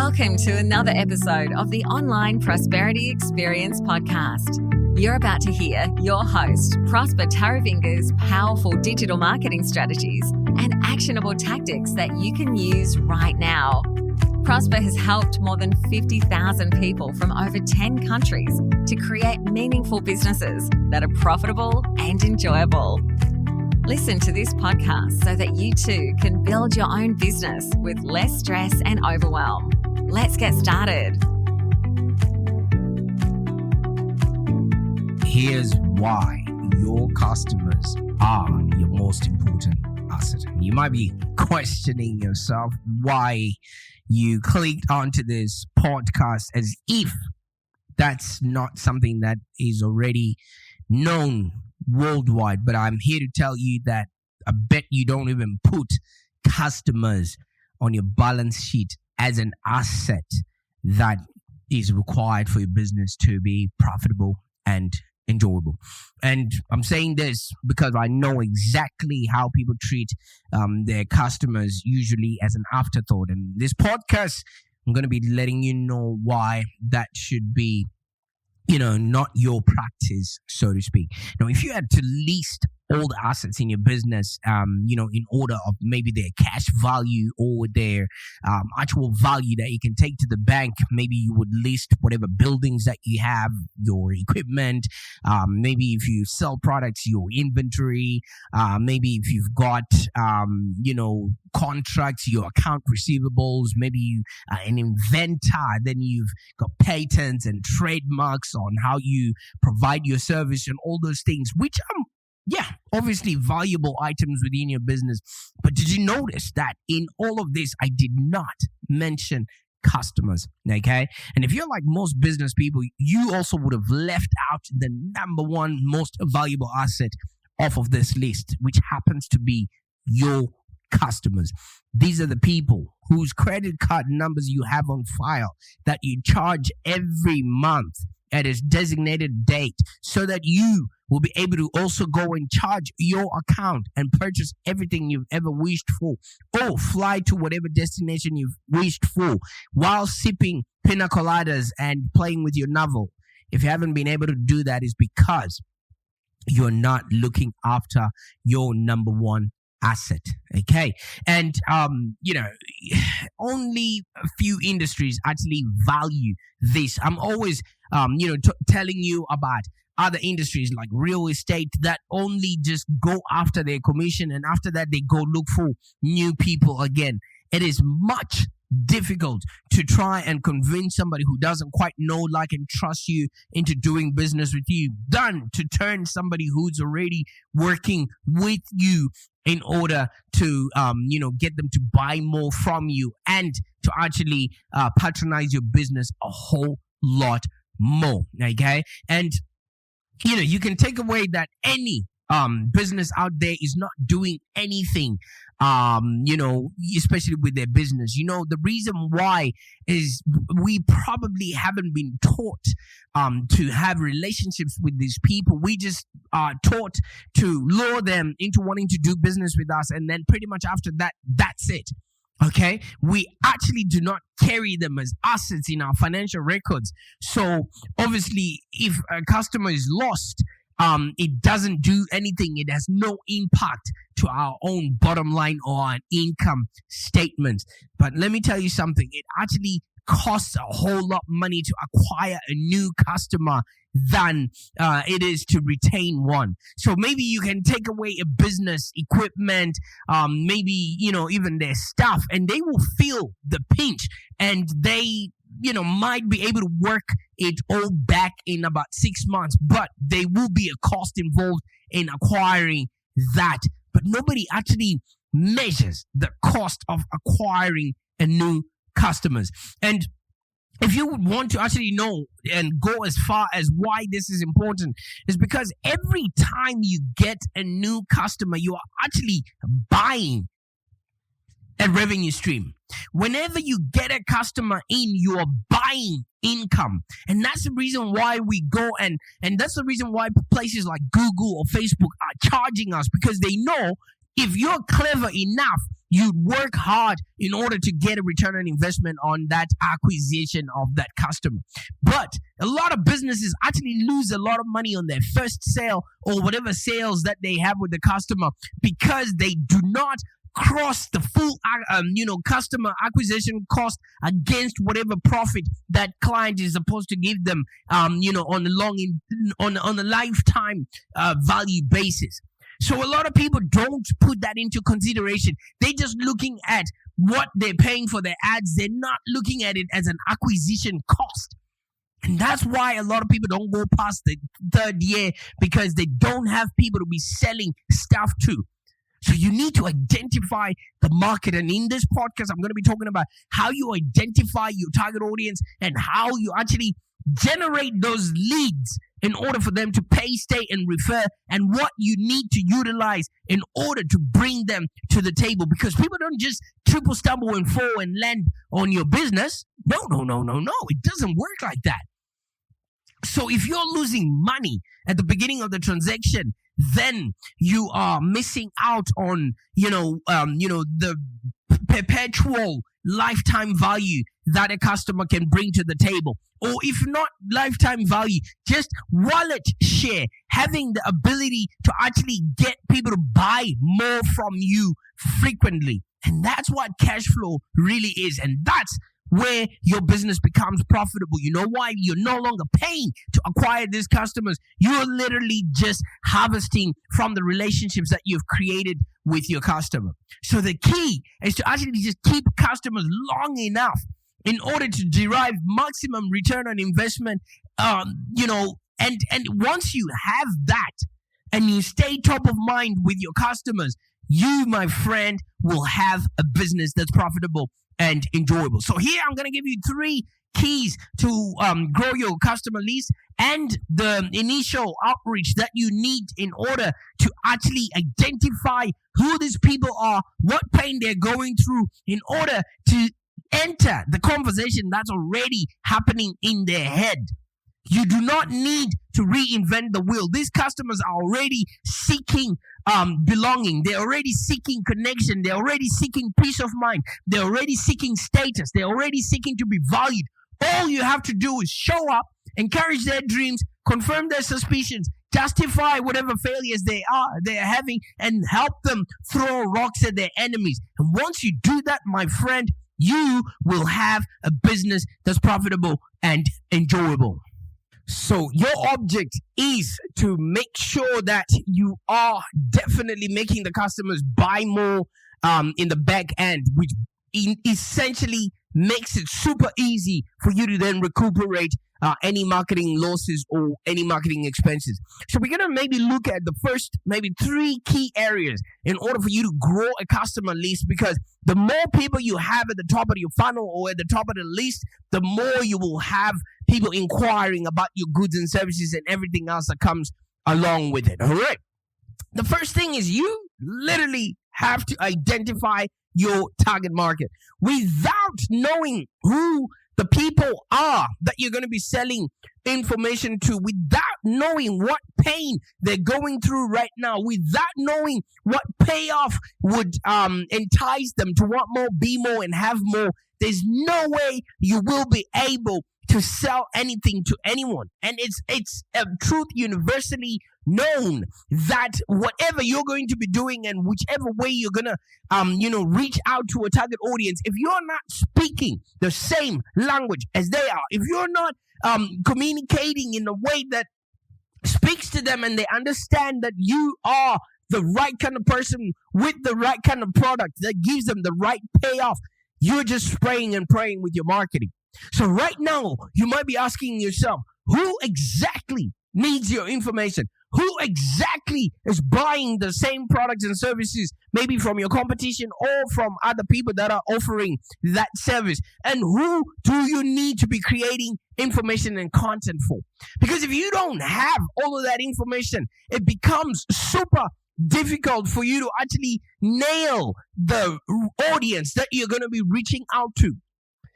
Welcome to another episode of the Online Prosperity Experience podcast. You're about to hear your host, Prosper Taravinga's powerful digital marketing strategies and actionable tactics that you can use right now. Prosper has helped more than 50,000 people from over 10 countries to create meaningful businesses that are profitable and enjoyable. Listen to this podcast so that you too can build your own business with less stress and overwhelm. Let's get started. Here's why your customers are your most important asset. You might be questioning yourself why you clicked onto this podcast as if that's not something that is already known worldwide. But I'm here to tell you that I bet you don't even put customers on your balance sheet as an asset that is required for your business to be profitable and enjoyable. And I'm saying this because I know exactly how people treat their customers, usually as an afterthought. And this podcast, I'm going to be letting you know why that should be, not your practice, so to speak. Now, if you had to list all the assets in your business, in order of maybe their cash value or their actual value that you can take to the bank, maybe you would list whatever buildings that you have, your equipment, maybe if you sell products, your inventory, maybe if you've got, contracts, your account receivables, maybe you are an inventor, then you've got patents and trademarks on how you provide your service and all those things, which obviously valuable items within your business. But did you notice that in all of this, I did not mention customers, okay? And if you're like most business people, you also would have left out the number one most valuable asset off of this list, which happens to be your customers. These are the people whose credit card numbers you have on file that you charge every month at its designated date so that you will be able to also go and charge your account and purchase everything you've ever wished for or fly to whatever destination you've wished for while sipping pina coladas and playing with your novel. If you haven't been able to do that, it's because you're not looking after your number one asset. Okay. And, only a few industries actually value this. I'm always, telling you about other industries like real estate that only just go after their commission, and after that they go look for new people again. It is much difficult to try and convince somebody who doesn't quite know, like, and trust you into doing business with you than to turn somebody who's already working with you in order to, get them to buy more from you and to actually patronize your business a whole lot more. Okay. And you can take away that any business out there is not doing anything, especially with their business. The reason why is we probably haven't been taught to have relationships with these people. We just are taught to lure them into wanting to do business with us, and then pretty much after that, that's it. Okay, we actually do not carry them as assets in our financial records. So obviously, if a customer is lost, it doesn't do anything. It has no impact to our own bottom line or our income statement. But let me tell you something. It actually costs a whole lot of money to acquire a new customer than it is to retain one. So maybe you can take away a business equipment, maybe, even their stuff, and they will feel the pinch, and they might be able to work it all back in about 6 months, but there will be a cost involved in acquiring that. But nobody actually measures the cost of acquiring a new customers. And if you would want to actually know and go as far as why this is important, is because every time you get a new customer, you are actually buying a revenue stream. Whenever you get a customer in, you are buying income. And that's the reason why we go and that's the reason why places like Google or Facebook are charging us, because they know if you're clever enough you work hard in order to get a return on investment on that acquisition of that customer. But a lot of businesses actually lose a lot of money on their first sale or whatever sales that they have with the customer because they do not cross the full customer acquisition cost against whatever profit that client is supposed to give them on a lifetime value basis. So a lot of people don't put that into consideration. They're just looking at what they're paying for their ads. They're not looking at it as an acquisition cost. And that's why a lot of people don't go past the third year, because they don't have people to be selling stuff to. So you need to identify the market. And in this podcast, I'm going to be talking about how you identify your target audience and how you actually generate those leads in order for them to pay, stay, and refer, and what you need to utilize in order to bring them to the table. Because people don't just triple, stumble, and fall and land on your business. No. It doesn't work like that. So if you're losing money at the beginning of the transaction, then you are missing out on, the perpetual lifetime value that a customer can bring to the table. Or if not lifetime value, just wallet share, having the ability to actually get people to buy more from you frequently. And that's what cash flow really is. And that's where your business becomes profitable. You know why? You're no longer paying to acquire these customers. You're literally just harvesting from the relationships that you've created with your customer. So the key is to actually just keep customers long enough in order to derive maximum return on investment. And once you have that and you stay top of mind with your customers, you, my friend, will have a business that's profitable and enjoyable. So here I'm going to give you 3 keys to grow your customer list and the initial outreach that you need in order to actually identify who these people are, what pain they're going through, in order to enter the conversation that's already happening in their head. You do not need to reinvent the wheel. These customers are already seeking belonging. They're already seeking connection. They're already seeking peace of mind. They're already seeking status. They're already seeking to be valued. All you have to do is show up, encourage their dreams, confirm their suspicions, justify whatever failures they're having, and help them throw rocks at their enemies. And once you do that, my friend, you will have a business that's profitable and enjoyable. So your object is to make sure that you are definitely making the customers buy more in the back end, which essentially makes it super easy for you to then recuperate any marketing losses or any marketing expenses. So we're going to maybe look at the first maybe 3 key areas in order for you to grow a customer list, because the more people you have at the top of your funnel or at the top of the list, the more you will have people inquiring about your goods and services and everything else that comes along with it. All right. The first thing is you literally have to identify your target market. Without knowing who the people are that you're going to be selling information to, without knowing what pain they're going through right now, without knowing what payoff would entice them to want more, be more, and have more, there's no way you will be able to sell anything to anyone. And it's a truth universally known that whatever you're going to be doing and whichever way you're gonna reach out to a target audience, if you're not speaking the same language as they are, if you're not communicating in a way that speaks to them and they understand that you are the right kind of person with the right kind of product that gives them the right payoff, you're just spraying and praying with your marketing. So right now, you might be asking yourself, who exactly needs your information? Who exactly is buying the same products and services, maybe from your competition or from other people that are offering that service? And who do you need to be creating information and content for? Because if you don't have all of that information, it becomes super difficult for you to actually nail the audience that you're going to be reaching out to.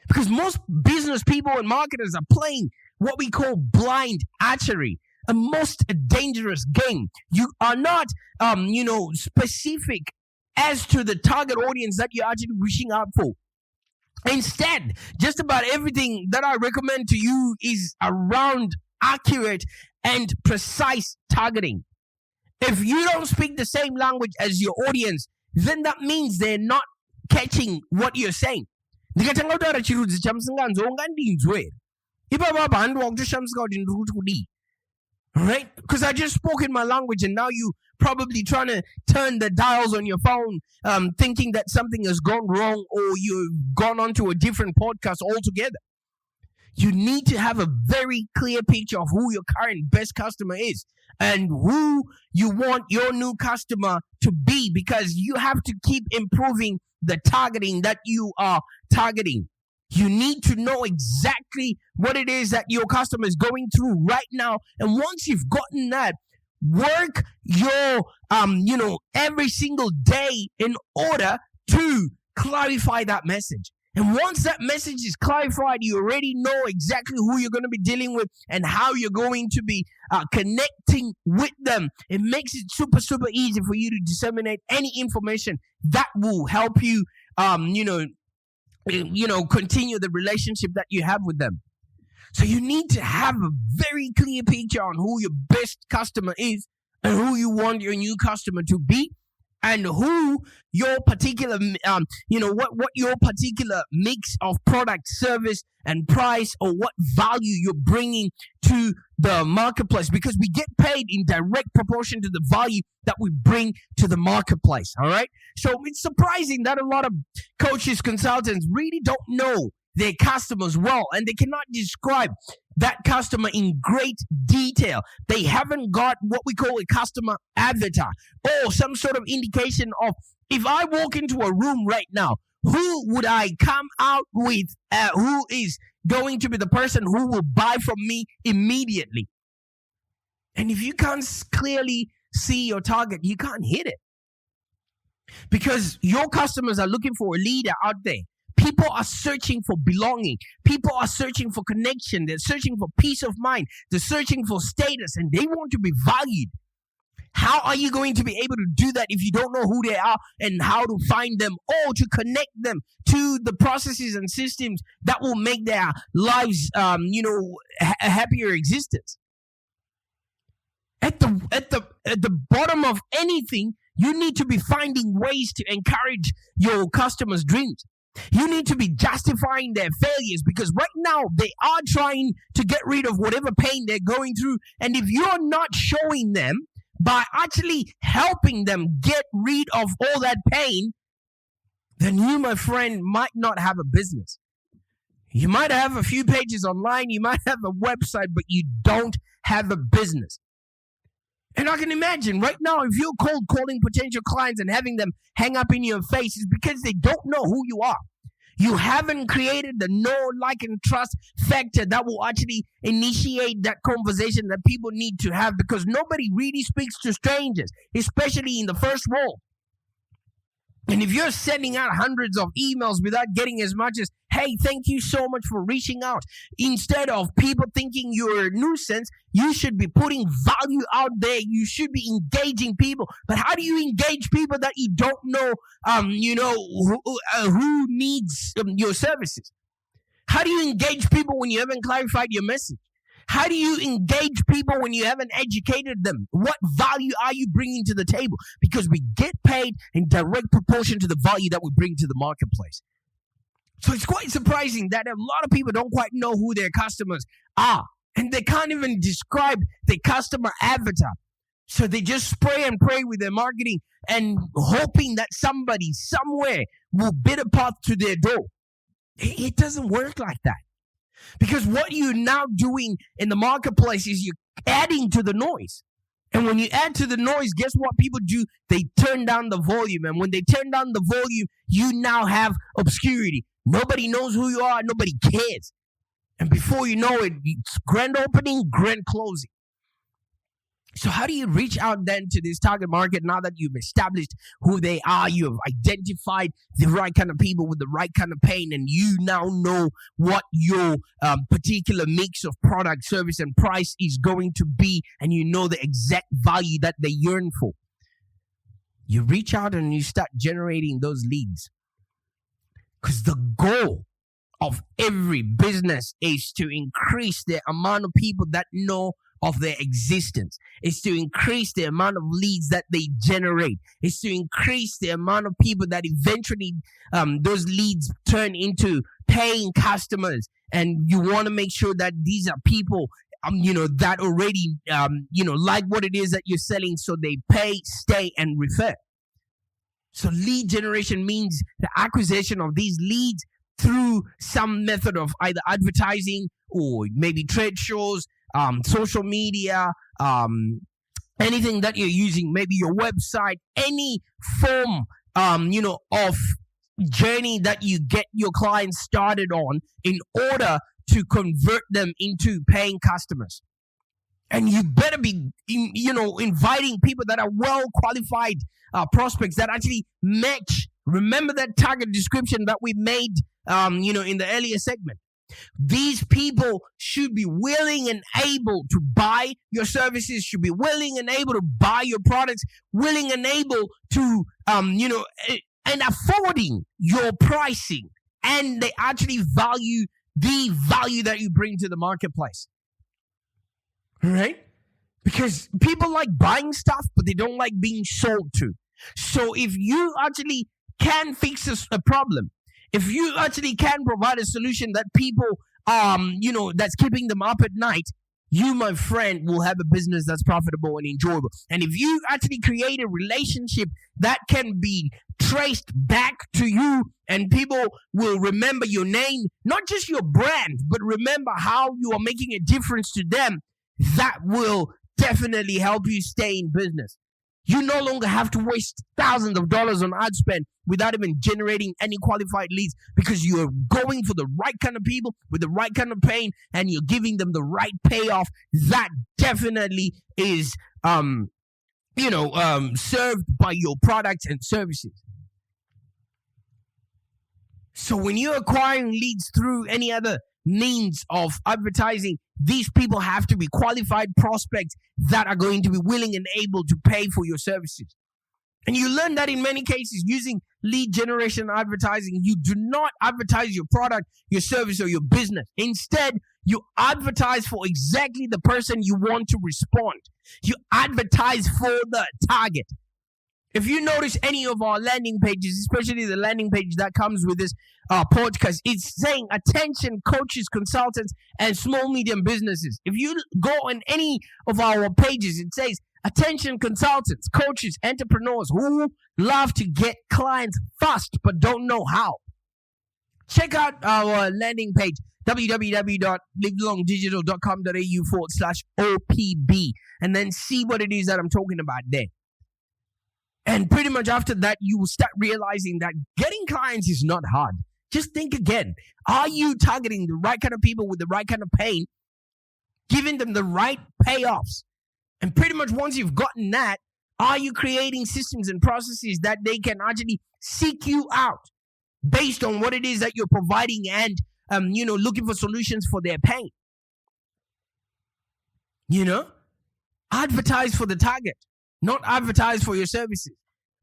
Because most business people and marketers are playing what we call blind archery, a most dangerous game. You are not, specific as to the target audience that you're actually reaching out for. Instead, just about everything that I recommend to you is around accurate and precise targeting. If you don't speak the same language as your audience, then that means they're not catching what you're saying. Right? Because I just spoke in my language and now you probably trying to turn the dials on your phone, thinking that something has gone wrong or you've gone onto a different podcast altogether. You need to have a very clear picture of who your current best customer is and who you want your new customer to be, because you have to keep improving the targeting that you are targeting. You need to know exactly what it is that your customer is going through right now. And once you've gotten that, work your, every single day in order to clarify that message. And once that message is clarified, you already know exactly who you're going to be dealing with and how you're going to be connecting with them. It makes it super, super easy for you to disseminate any information that will help you, continue the relationship that you have with them. So you need to have a very clear picture on who your best customer is and who you want your new customer to be, and who your particular, what your particular mix of product, service, and price, or what value you're bringing to the marketplace, because we get paid in direct proportion to the value that we bring to the marketplace. All right. So it's surprising that a lot of coaches, consultants really don't know their customers well, and they cannot describe that customer in great detail. They haven't got what we call a customer avatar, or some sort of indication of, if I walk into a room right now, who would I come out with, who is going to be the person who will buy from me immediately. And if you can't clearly see your target, you can't hit it, because your customers are looking for a leader out there. People are searching for belonging. People are searching for connection. They're searching for peace of mind. They're searching for status, and they want to be valued. How are you going to be able to do that if you don't know who they are and how to find them, or to connect them to the processes and systems that will make their lives, a happier existence? At the bottom of anything, you need to be finding ways to encourage your customers' dreams. You need to be justifying their failures, because right now they are trying to get rid of whatever pain they're going through. And if you're not showing them by actually helping them get rid of all that pain, then you, my friend, might not have a business. You might have a few pages online, you might have a website, but you don't have a business. And I can imagine right now, if you're cold calling potential clients and having them hang up in your face, it's because they don't know who you are. You haven't created the know, like, and trust factor that will actually initiate that conversation that people need to have, because nobody really speaks to strangers, especially in the first world. And if you're sending out hundreds of emails without getting as much as, hey, thank you so much for reaching out, instead of people thinking you're a nuisance, you should be putting value out there. You should be engaging people. But how do you engage people that you don't know, who needs your services? How do you engage people when you haven't clarified your message? How do you engage people when you haven't educated them? What value are you bringing to the table? Because we get paid in direct proportion to the value that we bring to the marketplace. So it's quite surprising that a lot of people don't quite know who their customers are, and they can't even describe their customer avatar. So they just spray and pray with their marketing and hoping that somebody somewhere will bid a path to their door. It doesn't work like that. Because what you're now doing in the marketplace is you're adding to the noise. And when you add to the noise, guess what people do? They turn down the volume. And when they turn down the volume, you now have obscurity. Nobody knows who you are. Nobody cares. And before you know it, it's grand opening, grand closing. So how do you reach out then to this target market now that you've established who they are? You have identified the right kind of people with the right kind of pain, and you now know what your particular mix of product, service, and price is going to be, and you know the exact value that they yearn for. You reach out and you start generating those leads. Because the goal of every business is to increase the amount of people that know of their existence. It's to increase the amount of leads that they generate. It's to increase the amount of people that eventually those leads turn into paying customers. And you want to make sure that these are people that already like what it is that you're selling, so they pay, stay, and refer. So lead generation means the acquisition of these leads through some method of either advertising or maybe trade shows, social media, anything that you're using, maybe your website, any form, of journey that you get your clients started on in order to convert them into paying customers. And you better be, inviting people that are well qualified prospects that actually match. Remember that target description that we made, in the earlier segment. These people should be willing and able to buy your services, should be willing and able to buy your products, willing and able to, and affording your pricing. And they actually value the value that you bring to the marketplace. Right? Because people like buying stuff, but they don't like being sold to. So if you actually can fix a problem, if you actually can provide a solution that people, that's keeping them up at night, you, my friend, will have a business that's profitable and enjoyable. And if you actually create a relationship that can be traced back to you, and people will remember your name, not just your brand, but remember how you are making a difference to them, that will definitely help you stay in business. You no longer have to waste thousands of dollars on ad spend without even generating any qualified leads, because you are going for the right kind of people with the right kind of pain, and you're giving them the right payoff. That definitely is, served by your products and services. So when you're acquiring leads through any other means of advertising, these people have to be qualified prospects that are going to be willing and able to pay for your services. And you learn that in many cases using lead generation advertising, you do not advertise your product, your service, or your business. Instead, you advertise for exactly the person you want to respond. You advertise for the target. If you notice any of our landing pages, especially the landing page that comes with this podcast, it's saying attention coaches, consultants, and small, medium businesses. If you go on any of our pages, it says attention consultants, coaches, entrepreneurs who love to get clients fast but don't know how. Check out our landing page, www.livelongdigital.com.au/OPB, and then see what it is that I'm talking about there. And pretty much after that, you will start realizing that getting clients is not hard. Just think again. Are you targeting the right kind of people with the right kind of pain, giving them the right payoffs? And pretty much once you've gotten that, are you creating systems and processes that they can actually seek you out based on what it is that you're providing and, looking for solutions for their pain? Advertise for the target, not advertise for your services.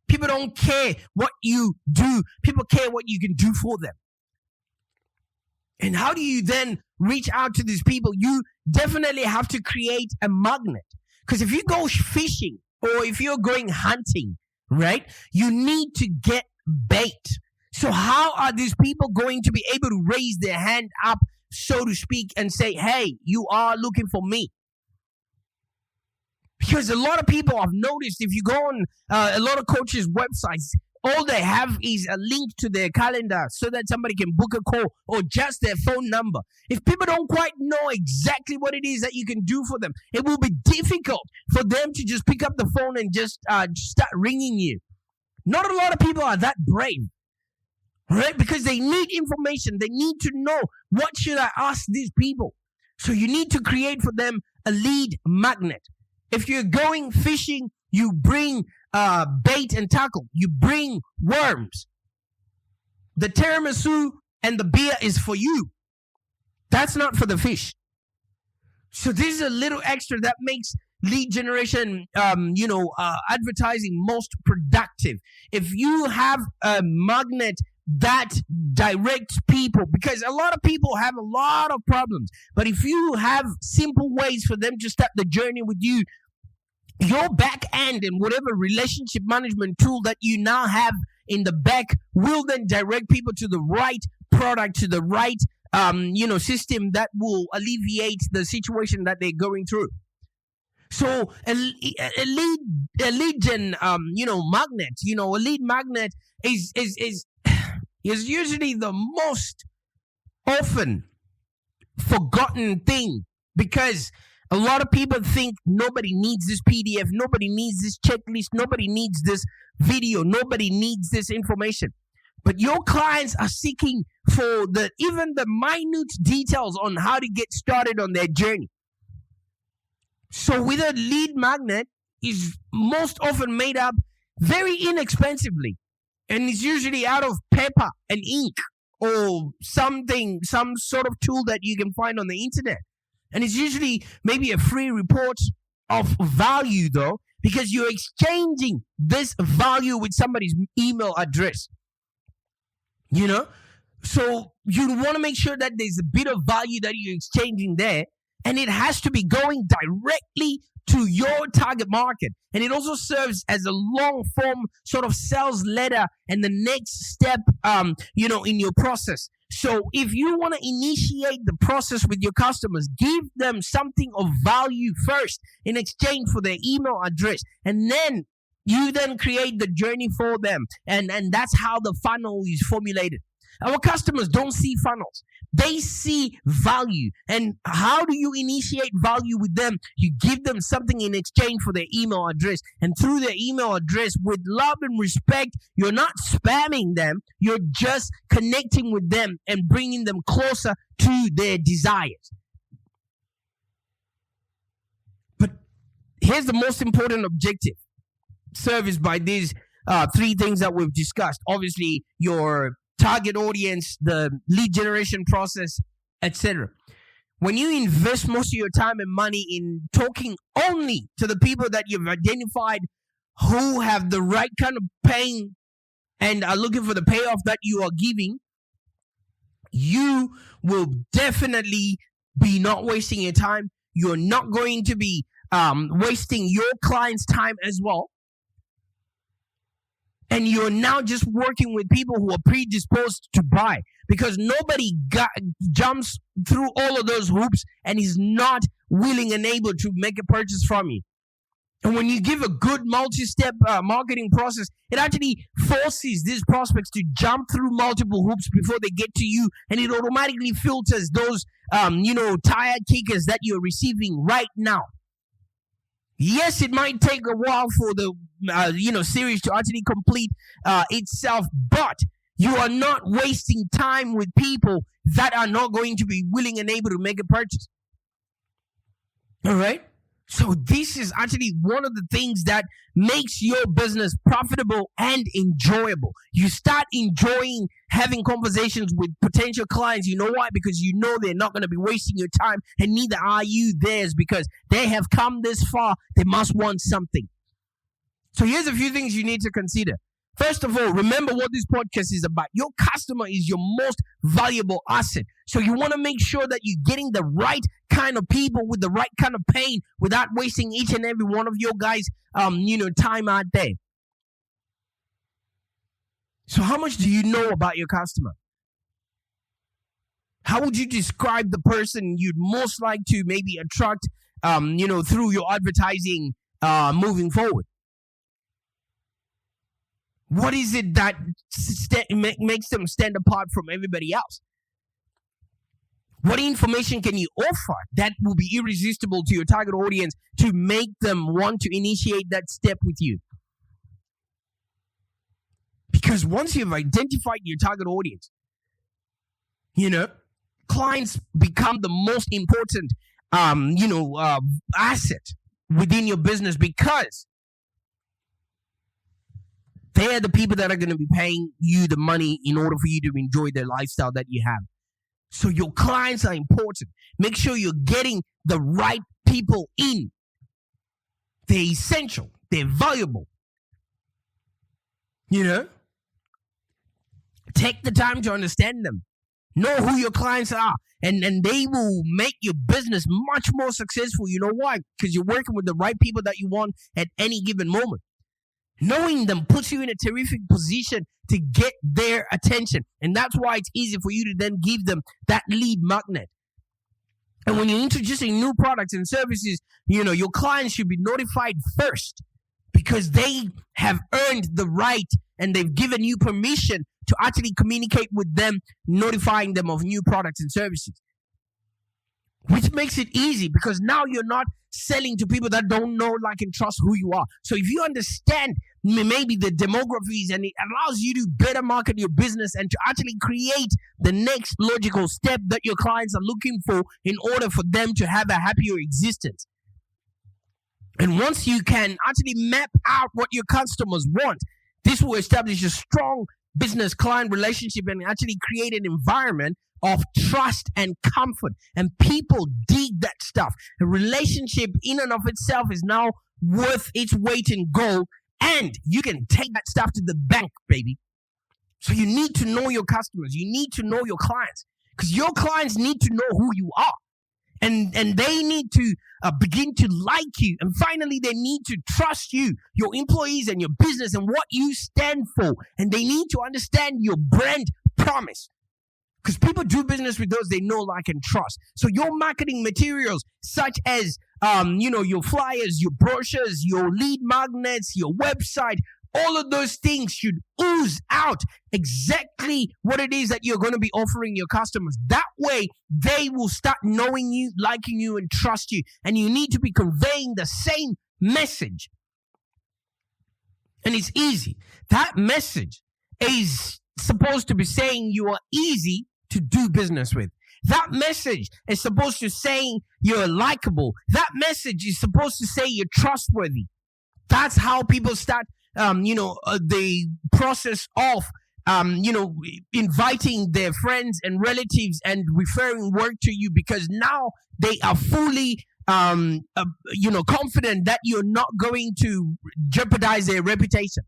People don't care what you do. People care what you can do for them. And how do you then reach out to these people? You definitely have to create a magnet. Because if you go fishing or if you're going hunting, right, you need to get bait. So how are these people going to be able to raise their hand up, so to speak, and say, hey, you are looking for me? Because a lot of people I've noticed, if you go on a lot of coaches' websites, all they have is a link to their calendar so that somebody can book a call, or just their phone number. If people don't quite know exactly what it is that you can do for them, it will be difficult for them to just pick up the phone and just start ringing you. Not a lot of people are that brave, right? Because they need information. They need to know, what should I ask these people? So you need to create for them a lead magnet. If you're going fishing, you bring bait and tackle. You bring worms. The tiramisu and the beer is for you. That's not for the fish. So this is a little extra that makes lead generation, advertising most productive? If you have a magnet that directs people, because a lot of people have a lot of problems, but if you have simple ways for them to start the journey with you, your back end and whatever relationship management tool that you now have in the back will then direct people to the right product, to the right system that will alleviate the situation that they're going through. So a lead gen magnet, a lead magnet is usually the most often forgotten thing, because a lot of people think nobody needs this PDF, nobody needs this checklist, nobody needs this video, nobody needs this information. But your clients are seeking for even the minute details on how to get started on their journey. So with a lead magnet is most often made up very inexpensively, and it's usually out of paper and ink or some sort of tool that you can find on the internet. And it's usually maybe a free report of value, though, because you're exchanging this value with somebody's email address. So you want to make sure that there's a bit of value that you're exchanging there, and it has to be going directly to your target market. And it also serves as a long form sort of sales letter and the next step, in your process. So if you want to initiate the process with your customers, give them something of value first in exchange for their email address. And then you then create the journey for them. And that's how the funnel is formulated. Our customers don't see funnels. They see value. And how do you initiate value with them? You give them something in exchange for their email address. And through their email address, with love and respect, you're not spamming them. You're just connecting with them and bringing them closer to their desires. But here's the most important objective, serviced by these three things that we've discussed. Obviously, your target audience, the lead generation process, etc. When you invest most of your time and money in talking only to the people that you've identified who have the right kind of pain and are looking for the payoff that you are giving, you will definitely be not wasting your time. You're not going to be wasting your client's time as well. And you're now just working with people who are predisposed to buy, because nobody jumps through all of those hoops and is not willing and able to make a purchase from you. And when you give a good multi-step marketing process, it actually forces these prospects to jump through multiple hoops before they get to you, and it automatically filters those tire kickers that you're receiving right now. Yes, it might take a while for the series to actually complete itself, but you are not wasting time with people that are not going to be willing and able to make a purchase. All right? So this is actually one of the things that makes your business profitable and enjoyable. You start enjoying having conversations with potential clients. You know why? Because you know they're not going to be wasting your time, and neither are you theirs, because they have come this far. They must want something. So here's a few things you need to consider. First of all, remember what this podcast is about. Your customer is your most valuable asset. So you want to make sure that you're getting the right kind of people with the right kind of pain without wasting each and every one of your guys' time out there. So how much do you know about your customer? How would you describe the person you'd most like to maybe attract, through your advertising moving forward? What is it that makes them stand apart from everybody else? What information can you offer that will be irresistible to your target audience to make them want to initiate that step with you? Because once you've identified your target audience, clients become the most important, asset within your business, because they're the people that are going to be paying you the money in order for you to enjoy the lifestyle that you have. So your clients are important. Make sure you're getting the right people in. They're essential. They're valuable. Take the time to understand them. Know who your clients are. And they will make your business much more successful. You know why? Because you're working with the right people that you want at any given moment. Knowing them puts you in a terrific position to get their attention. And that's why it's easy for you to then give them that lead magnet. And when you're introducing new products and services, your clients should be notified first because they have earned the right and they've given you permission to actually communicate with them, notifying them of new products and services. Which makes it easy because now you're not selling to people that don't know, like, and trust who you are. So if you understand maybe the demographics, and it allows you to better market your business and to actually create the next logical step that your clients are looking for in order for them to have a happier existence. And once you can actually map out what your customers want, this will establish a strong business client relationship and actually create an environment of trust and comfort. And people dig that stuff. A relationship in and of itself is now worth its weight in gold, and you can take that stuff to the bank, baby. So you need to know your customers. You need to know your clients, because your clients need to know who you are. And they need to begin to like you. And finally, they need to trust you, your employees and your business and what you stand for. And they need to understand your brand promise. Because people do business with those they know, like, and trust. So your marketing materials, such as, your flyers, your brochures, your lead magnets, your website, all of those things should ooze out exactly what it is that you're going to be offering your customers. That way, they will start knowing you, liking you, and trust you. And you need to be conveying the same message. And it's easy. That message is supposed to be saying you are easy to do business with. That message is supposed to say you're likable. That message is supposed to say you're trustworthy. That's how people start the process of, inviting their friends and relatives and referring work to you, because now they are fully, confident that you're not going to jeopardize their reputation.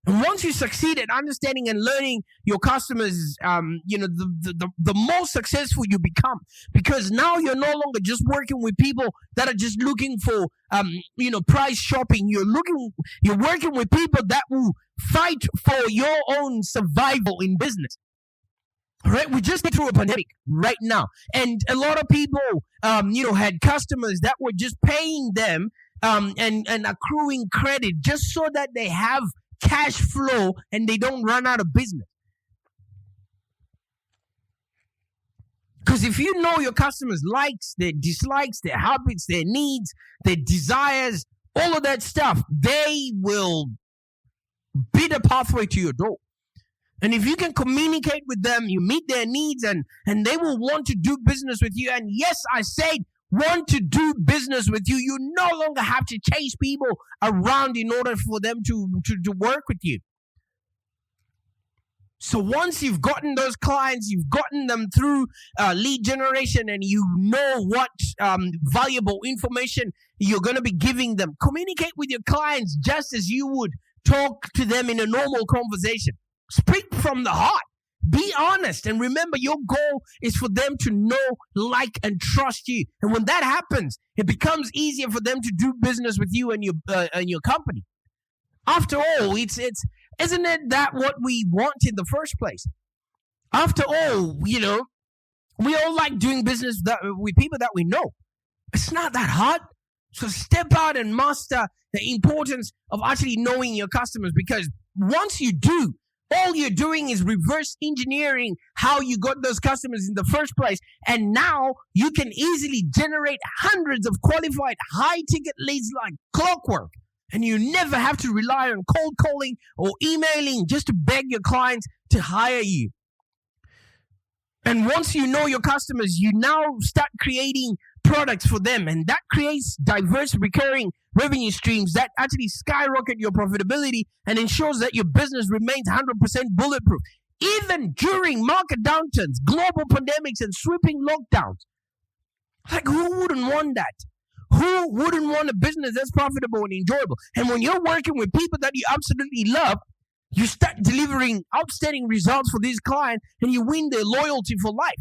And once you succeed at understanding and learning your customers, the more successful you become, because now you're no longer just working with people that are just looking for, price shopping. You're working with people that will fight for your own survival in business. All right, we just went through a pandemic right now, and a lot of people, had customers that were just paying them, and accruing credit just so that they have cash flow and they don't run out of business. Because if you know your customers' likes, their dislikes, their habits, their needs, their desires, all of that stuff, they will bid a pathway to your door. And if you can communicate with them, you meet their needs, and they will want to do business with you. And yes, I said want to do business with you. You no longer have to chase people around in order for them to work with you. So once you've gotten those clients, you've gotten them through lead generation, and you know what valuable information you're going to be giving them, communicate with your clients just as you would talk to them in a normal conversation. Speak from the heart. Be honest, and remember, your goal is for them to know, like, and trust you. And when that happens, it becomes easier for them to do business with you and your company. After all, it's isn't it that what we want in the first place? After all, we all like doing business with people that we know. It's not that hard. So step out and master the importance of actually knowing your customers, because once you do, all you're doing is reverse engineering how you got those customers in the first place. And now you can easily generate hundreds of qualified high-ticket leads like clockwork. And you never have to rely on cold calling or emailing just to beg your clients to hire you. And once you know your customers, you now start creating products for them. And that creates diverse recurring revenue streams that actually skyrocket your profitability and ensures that your business remains 100% bulletproof, even during market downturns, global pandemics, and sweeping lockdowns. Like, who wouldn't want that? Who wouldn't want a business that's profitable and enjoyable? And when you're working with people that you absolutely love, you start delivering outstanding results for these clients, and you win their loyalty for life.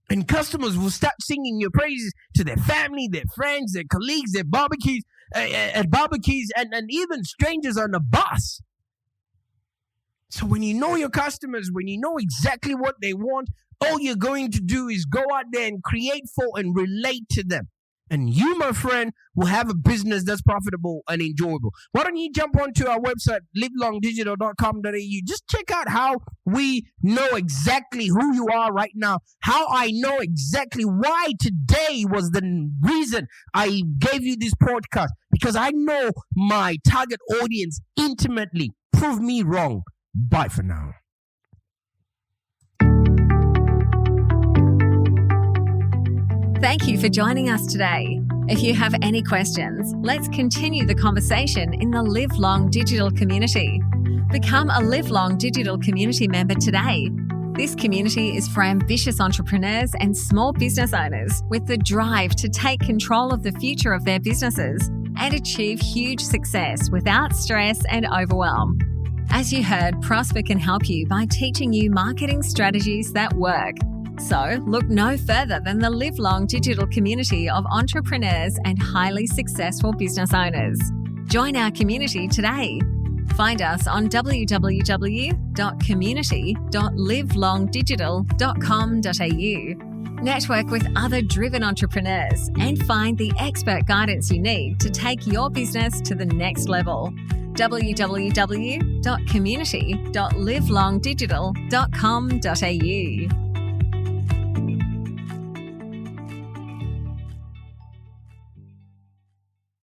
And customers will start singing your praises to their family, their friends, their colleagues, their barbecues, and even strangers on the bus. So when you know your customers, when you know exactly what they want, all you're going to do is go out there and create for and relate to them. And you, my friend, will have a business that's profitable and enjoyable. Why don't you jump onto our website, livelongdigital.com.au. Just check out how we know exactly who you are right now, how I know exactly why today was the reason I gave you this podcast, because I know my target audience intimately. Prove me wrong. Bye for now. Thank you for joining us today. If you have any questions, let's continue the conversation in the Live Long Digital community. Become a Live Long Digital community member today. This community is for ambitious entrepreneurs and small business owners with the drive to take control of the future of their businesses and achieve huge success without stress and overwhelm. As you heard, Prosper can help you by teaching you marketing strategies that work. So, look no further than the Live Long Digital community of entrepreneurs and highly successful business owners. Join our community today. Find us on www.community.livelongdigital.com.au. Network with other driven entrepreneurs and find the expert guidance you need to take your business to the next level. www.community.livelongdigital.com.au